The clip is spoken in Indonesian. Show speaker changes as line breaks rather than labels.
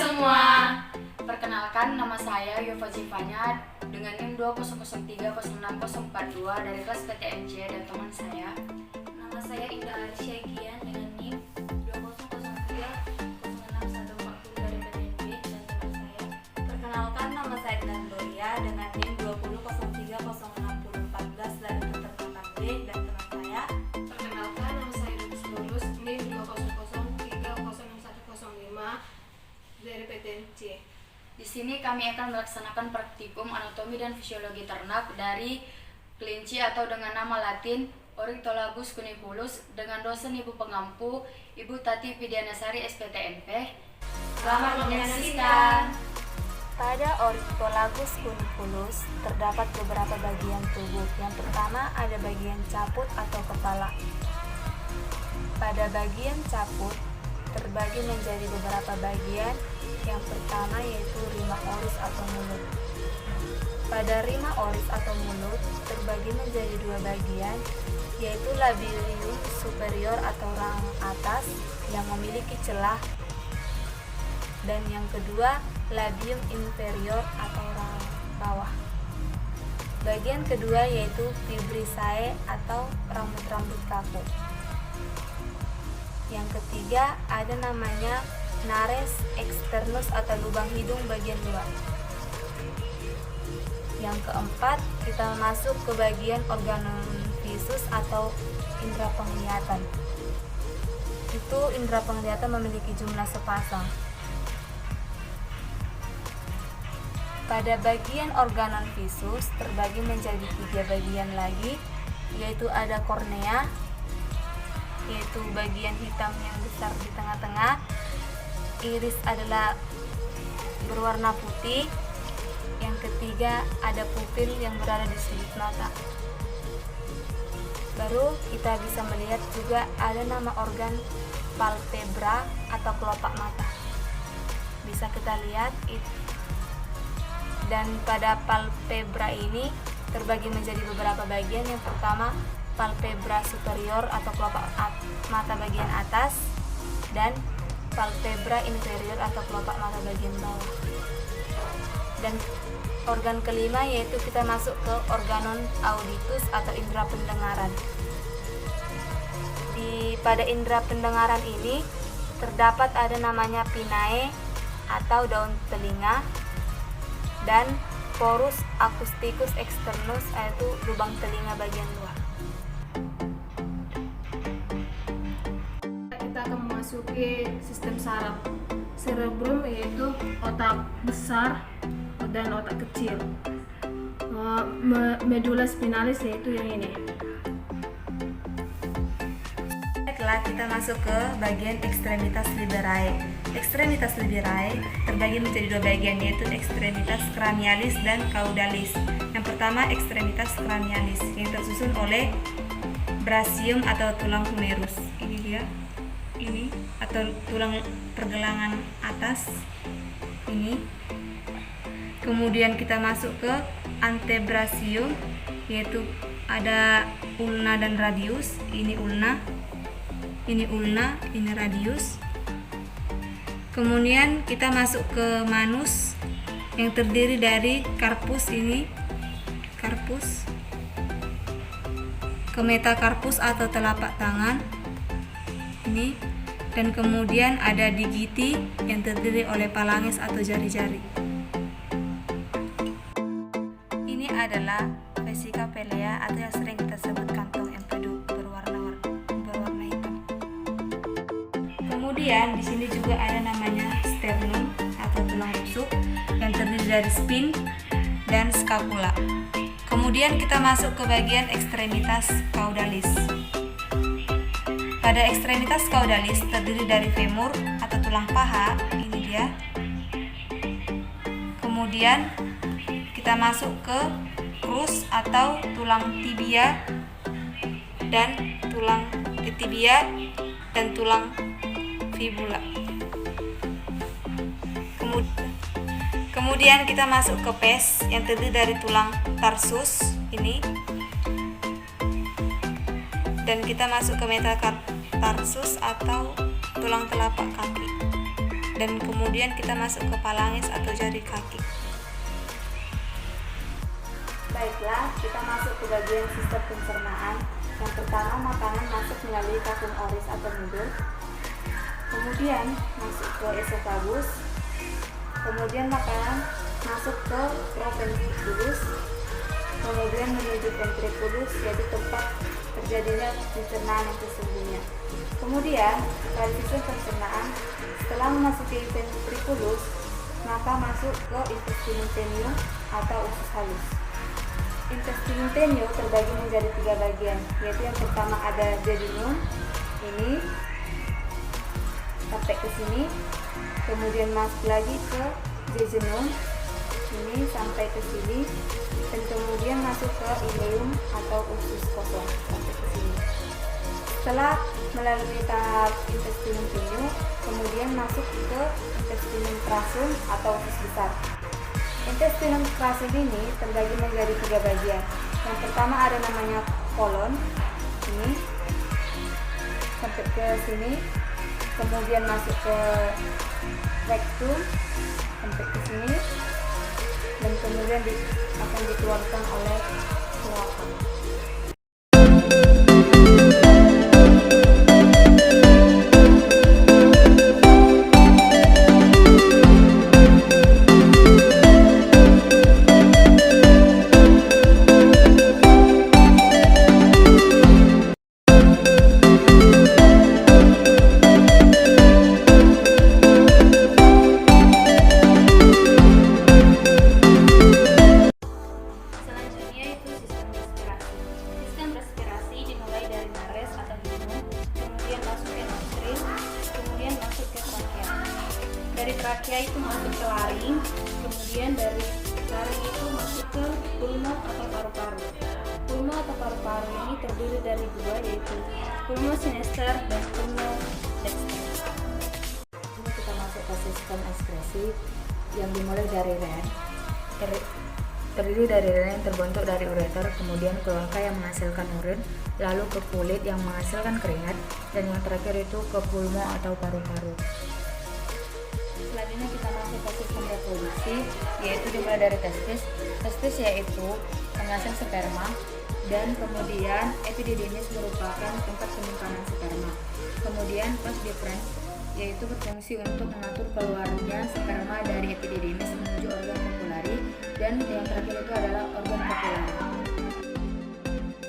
semua. Perkenalkan, nama saya Yova Zivanya dengan NIM 200306042 dari kelas PTMJ dan teman saya.
Nama saya Indah Arsyagian dengan NIM 20030606140 dari PTMJ dan teman saya.
Perkenalkan, nama saya Dilan Doria dengan NIM 200306014 dari peternakan B dan teman saya.
Perkenalkan, nama saya Rubis Lulus, NIM 200306105 dari PTMJ.
Di sini kami akan melaksanakan praktikum anatomi dan fisiologi ternak dari kelinci atau dengan nama latin Ornitholabus cunipulus dengan dosen Ibu Pengampu Ibu Tati Pidianasari SPTMP. Selamat menyaksikan.
Pada Ornitholabus cunipulus terdapat beberapa bagian tubuh. Yang pertama ada bagian caput atau kepala. Pada bagian caput terbagi menjadi beberapa bagian. Yang pertama yaitu rima oris atau mulut. Pada rima oris atau mulut terbagi menjadi dua bagian, yaitu labium superior atau rahang atas yang memiliki celah, dan yang kedua labium inferior atau rahang bawah. Bagian kedua yaitu fibrisae atau rambut-rambut kaku. Yang ketiga ada namanya nares externus atau lubang hidung bagian luar. Yang keempat kita masuk ke bagian organum visus atau indera penglihatan. Itu indera penglihatan memiliki jumlah sepasang. Pada bagian organon visus terbagi menjadi tiga bagian lagi, yaitu ada kornea, yaitu bagian hitam yang besar di tengah-tengah. Iris adalah berwarna putih. Yang ketiga ada pupil yang berada di sudut mata. Baru kita bisa melihat juga ada nama organ palpebra atau kelopak mata. Bisa kita lihat dan pada palpebra ini terbagi menjadi beberapa bagian. Yang pertama palpebra superior atau kelopak mata bagian atas, dan palpebra inferior atau kelopak mata bagian bawah. Dan organ kelima yaitu kita masuk ke organon auditus atau indera pendengaran. Pada indera pendengaran ini terdapat ada namanya pinnae atau daun telinga, dan porus acousticus externus yaitu lubang telinga bagian luar.
Kita akan memasuki sistem saraf. Cerebrum yaitu otak besar dan otak kecil. Medulla spinalis yaitu yang ini.
Baiklah, kita masuk ke bagian extremitas liberae. Extremitas liberae terbagi menjadi dua bagian, yaitu extremitas cranialis dan caudalis. Yang pertama extremitas cranialis yang tersusun oleh brasium atau tulang humerus. Ini dia. Ini atau tulang pergelangan atas ini. Kemudian kita masuk ke antebrasium, yaitu ada ulna dan radius. Ini ulna, ini radius. Kemudian kita masuk ke manus yang terdiri dari carpus, ini carpus, ke metacarpus atau telapak tangan ini, dan kemudian ada digiti yang terdiri oleh phalanges atau jari-jari. Ini adalah vesica pelea atau yang sering kita sebut kantong empedu berwarna hitam. Kemudian di sini juga ada namanya sternum atau tulang rusuk yang terdiri dari spine dan scapula. Kemudian kita masuk ke bagian ekstremitas caudalis. Pada ekstremitas caudalis terdiri dari femur atau tulang paha, ini dia. Kemudian kita masuk ke crus atau tulang tibia dan tulang fibula. Kemudian kita masuk ke pes yang terdiri dari tulang tarsus ini, dan kita masuk ke metatarsus atau tulang telapak kaki. dan kemudian kita masuk ke palangis atau jari kaki. Baiklah, kita masuk ke bagian sistem pencernaan. Yang pertama, makanan masuk melalui kakung oris atau mulut, kemudian masuk ke esofagus, kemudian makanan masuk ke proventriculus, kemudian menuju ventriculus, yaitu tempat terjadinya pencernaan yang sesungguhnya. Kemudian pada sistem pencernaan, setelah memasuki ventriculus, maka masuk ke intestinum tenio atau usus halus. Intestinum tenio terbagi menjadi 3 bagian, yaitu yang pertama ada duodenum, ini sampai ke sini, kemudian masuk lagi ke jejunum, ini sampai ke sini, dan kemudian masuk ke ileum atau usus kosong sampai ke sini. Setelah melalui tahap intestinum tenio, kemudian masuk ke intestinum crasum atau usus besar. Intestinum crasum ini terbagi menjadi 3 bagian. Yang pertama ada namanya kolon, ini sampai ke sini, kemudian masuk ke rectum sampai ke sini, dan kemudian akan dikeluarkan oleh kloaka.
Selanjutnya itu sistem respirasi. Sistem respirasi dimulai dari nares atau hidung, kemudian masuk ke nostril, kemudian masuk ke trakea. Dari trakea itu masuk ke laring, kemudian dari laring itu masuk ke pulmo atau paru-paru. Pulmo atau paru-paru ini terdiri dari 2, yaitu pulmo sinister dan pulmo dexter.
Ini kita masuk ke sistem ekskresi yang dimulai dari ren. Terdiri dari ren yang terbentuk dari ureter, kemudian kloaka yang menghasilkan urin, lalu ke kulit yang menghasilkan keringat, dan yang terakhir itu ke pulmo atau paru-paru.
Selanjutnya kita masuk ke sistem reproduksi, yaitu dimulai dari testis. Testis yaitu penghasil sperma, dan kemudian epididymis merupakan tempat penyimpanan sperma. Kemudian vas deferens yaitu berfungsi untuk mengatur keluarnya sperma dari epididymis menuju organ kopulari, dan yang terakhir itu adalah organ kopulari.